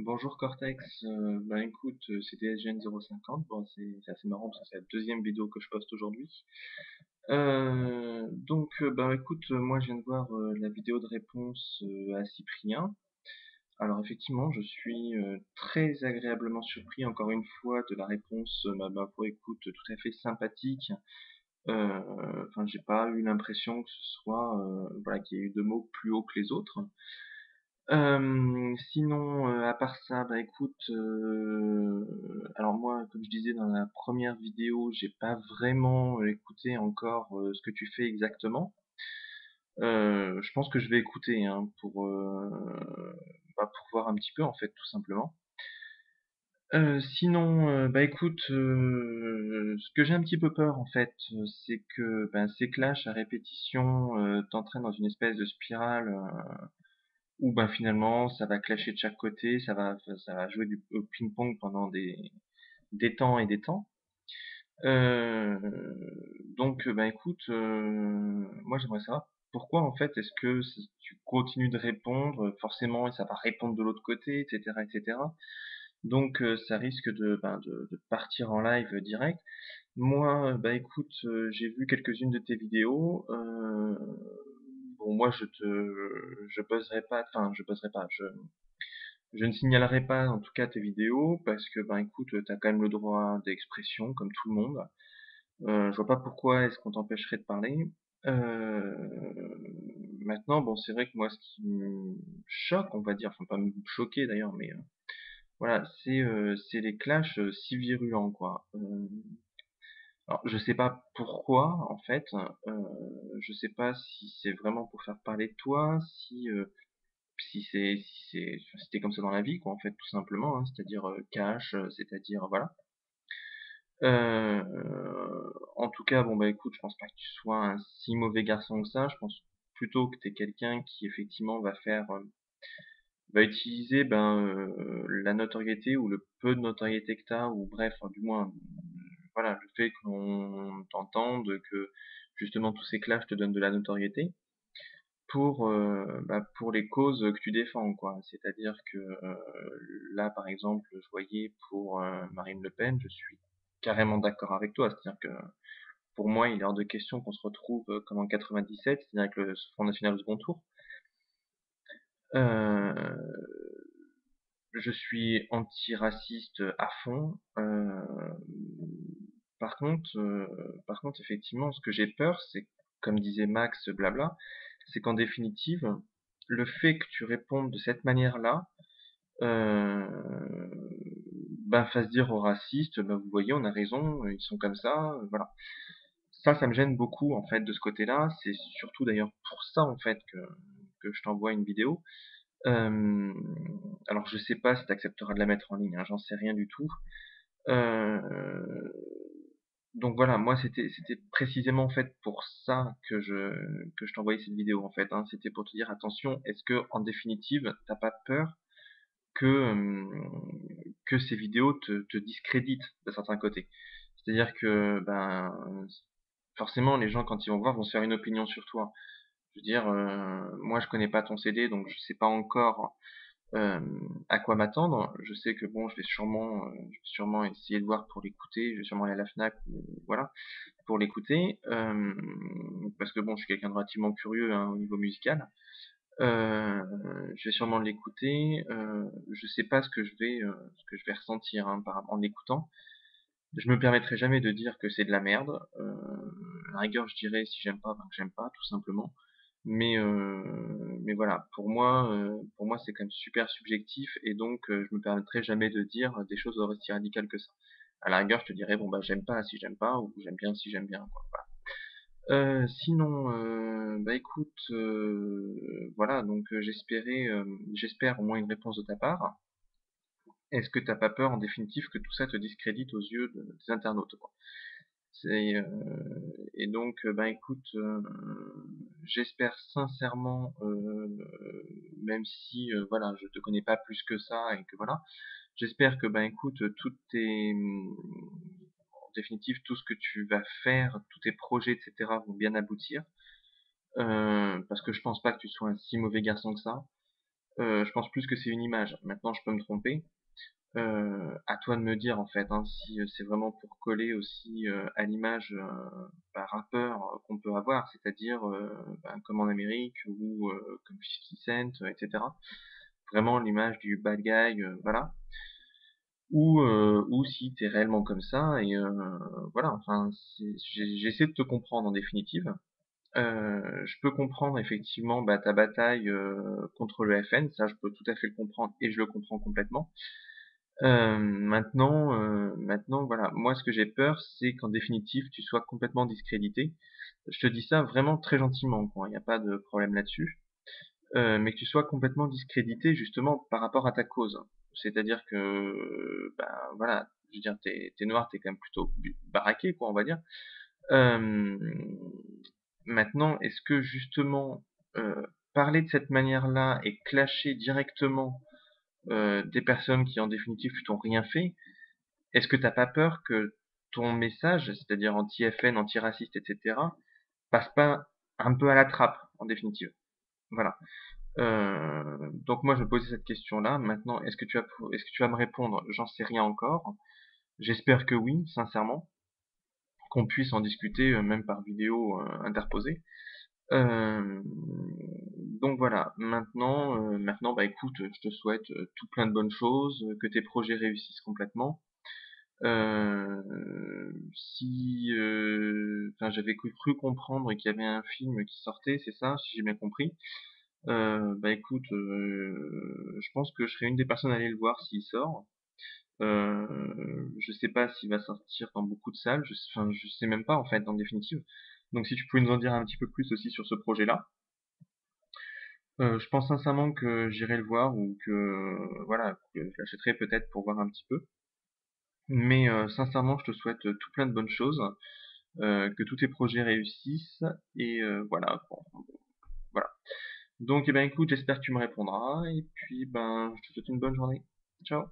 Bonjour Cortex, ben écoute, c'est DSGN 050, bon, c'est assez marrant parce que c'est la deuxième vidéo que je poste aujourd'hui. Ben écoute, moi je viens de voir la vidéo de réponse à Cyprien. Alors effectivement, je suis très agréablement surpris encore une fois de la réponse, ma foi écoute, tout à fait sympathique. Enfin, j'ai pas eu l'impression que ce soit, voilà, qu'il y ait eu de mots plus hauts que les autres. Sinon, à part ça, bah écoute, alors moi, comme je disais dans la première vidéo, j'ai pas vraiment écouté encore ce que tu fais exactement. Je pense que je vais écouter hein, pour voir un petit peu en fait, tout simplement. Sinon, bah écoute, ce que j'ai un petit peu peur en fait, c'est que ben, ces clashs à répétition t'entraînent dans une espèce de spirale où ben finalement ça va clasher de chaque côté, ça va jouer au ping-pong pendant des temps et des temps. Euh, ben écoute, moi j'aimerais savoir pourquoi en fait est-ce que tu continues de répondre forcément et ça va répondre de l'autre côté, etc., etc. Donc ça risque de partir en live direct. Moi, bah écoute, j'ai vu quelques-unes de tes vidéos. Bon, moi, je buzzerai pas, enfin, je buzzerai pas, je ne signalerai pas, en tout cas, tes vidéos, parce que, ben, écoute, t'as quand même le droit d'expression, comme tout le monde. Je vois pas pourquoi est-ce qu'on t'empêcherait de parler. Euh, Maintenant, bon, c'est vrai que moi, ce qui me choque, on va dire, enfin, pas me choquer d'ailleurs, mais voilà, c'est les clashs si virulents, quoi. Alors, je sais pas pourquoi, en fait. Je sais pas si c'est vraiment pour faire parler de toi, si c'était comme ça dans la vie, quoi, en fait, tout simplement, hein, c'est-à-dire cash, c'est-à-dire voilà. En tout cas, bon bah écoute, je pense pas que tu sois un si mauvais garçon que ça. Je pense plutôt que t'es quelqu'un qui effectivement va utiliser la notoriété ou le peu de notoriété que t'as, ou bref, hein, du moins, voilà, le fait qu'on t'entende, que justement tous ces clashs te donnent de la notoriété pour les causes que tu défends, quoi. C'est-à-dire que là, par exemple, je voyais pour Marine Le Pen, je suis carrément d'accord avec toi. C'est-à-dire que pour moi, il est hors de question qu'on se retrouve comme en 97, c'est-à-dire avec le Front National au second tour. Euh, je suis antiraciste à fond. Par contre, effectivement, ce que j'ai peur, c'est, comme disait Max, blabla, c'est qu'en définitive, le fait que tu répondes de cette manière-là, euh, ben, fasse dire aux racistes, ben, vous voyez, on a raison, ils sont comme ça, voilà. Ça me gêne beaucoup, en fait, de ce côté-là. C'est surtout d'ailleurs pour ça, en fait, que je t'envoie une vidéo. Euh, alors, je sais pas si tu accepteras de la mettre en ligne, hein, j'en sais rien du tout. Euh, donc voilà, moi c'était précisément en fait pour ça que je t'envoyais cette vidéo en fait. Hein. C'était pour te dire attention, est-ce que en définitive t'as pas peur que ces vidéos te discréditent de certains côtés? C'est-à-dire que ben forcément les gens quand ils vont voir vont se faire une opinion sur toi. Je veux dire, moi je connais pas ton CD donc je sais pas encore euh, à quoi m'attendre. Je sais que bon, je vais sûrement essayer de voir pour l'écouter. Je vais sûrement aller à la Fnac, voilà, pour l'écouter, parce que bon, je suis quelqu'un de relativement curieux hein, au niveau musical. Euh, je vais sûrement l'écouter. Je sais pas ce que je vais ressentir hein, en l'écoutant. Je me permettrai jamais de dire que c'est de la merde. À la rigueur, je dirais si j'aime pas, ben, que j'aime pas, tout simplement. Mais voilà, pour moi, c'est quand même super subjectif et donc je me permettrai jamais de dire des choses aussi radicales que ça. À la rigueur, je te dirais bon bah j'aime pas si j'aime pas ou j'aime bien si j'aime bien. Quoi. Sinon, bah écoute, voilà, donc j'espère au moins une réponse de ta part. Est-ce que t'as pas peur en définitive que tout ça te discrédite aux yeux des internautes, quoi? Et donc, ben écoute, j'espère sincèrement, même si voilà, je te connais pas plus que ça et que voilà, j'espère que ben écoute, en définitive tout ce que tu vas faire, tous tes projets, etc. vont bien aboutir, parce que je pense pas que tu sois un si mauvais garçon que ça. Je pense plus que c'est une image. Maintenant, je peux me tromper. À toi de me dire en fait, hein, si c'est vraiment pour coller aussi à l'image par rappeur qu'on peut avoir, c'est-à-dire ben, comme en Amérique ou comme 50 Cent, etc. Vraiment l'image du bad guy, voilà. Ou si t'es réellement comme ça et voilà. Enfin, j'essaie de te comprendre en définitive. Je peux comprendre effectivement bah, ta bataille contre le FN, ça je peux tout à fait le comprendre et je le comprends complètement. Maintenant, voilà, moi ce que j'ai peur, c'est qu'en définitive, tu sois complètement discrédité. Je te dis ça vraiment très gentiment, quoi. Il n'y a pas de problème là-dessus. Mais que tu sois complètement discrédité justement par rapport à ta cause. C'est-à-dire que, ben voilà, je veux dire, t'es noir, t'es quand même plutôt baraqué, quoi, on va dire. Euh, Maintenant, est-ce que justement parler de cette manière-là et clasher directement des personnes qui en définitive t'ont rien fait, est-ce que t'as pas peur que ton message, c'est-à-dire anti-FN, anti-raciste, etc., passe pas un peu à la trappe, en définitive? Voilà. Donc moi je me posais cette question-là. Maintenant, est-ce que tu vas me répondre? J'en sais rien encore. J'espère que oui, sincèrement, qu'on puisse en discuter même par vidéo interposée. Euh, donc voilà. Maintenant, bah écoute, je te souhaite tout plein de bonnes choses, que tes projets réussissent complètement. Enfin, j'avais cru comprendre qu'il y avait un film qui sortait, c'est ça, si j'ai bien compris. Bah écoute, je pense que je serai une des personnes à aller le voir s'il sort. Je sais pas s'il va sortir dans beaucoup de salles, enfin, je sais même pas en fait, en définitive. Donc si tu pouvais nous en dire un petit peu plus aussi sur ce projet-là. Je pense sincèrement que j'irai le voir ou que voilà, que je l'achèterai peut-être pour voir un petit peu. Mais sincèrement, je te souhaite tout plein de bonnes choses, que tous tes projets réussissent et voilà. Bon, voilà. Donc, eh ben, écoute, j'espère que tu me répondras et puis ben, je te souhaite une bonne journée. Ciao.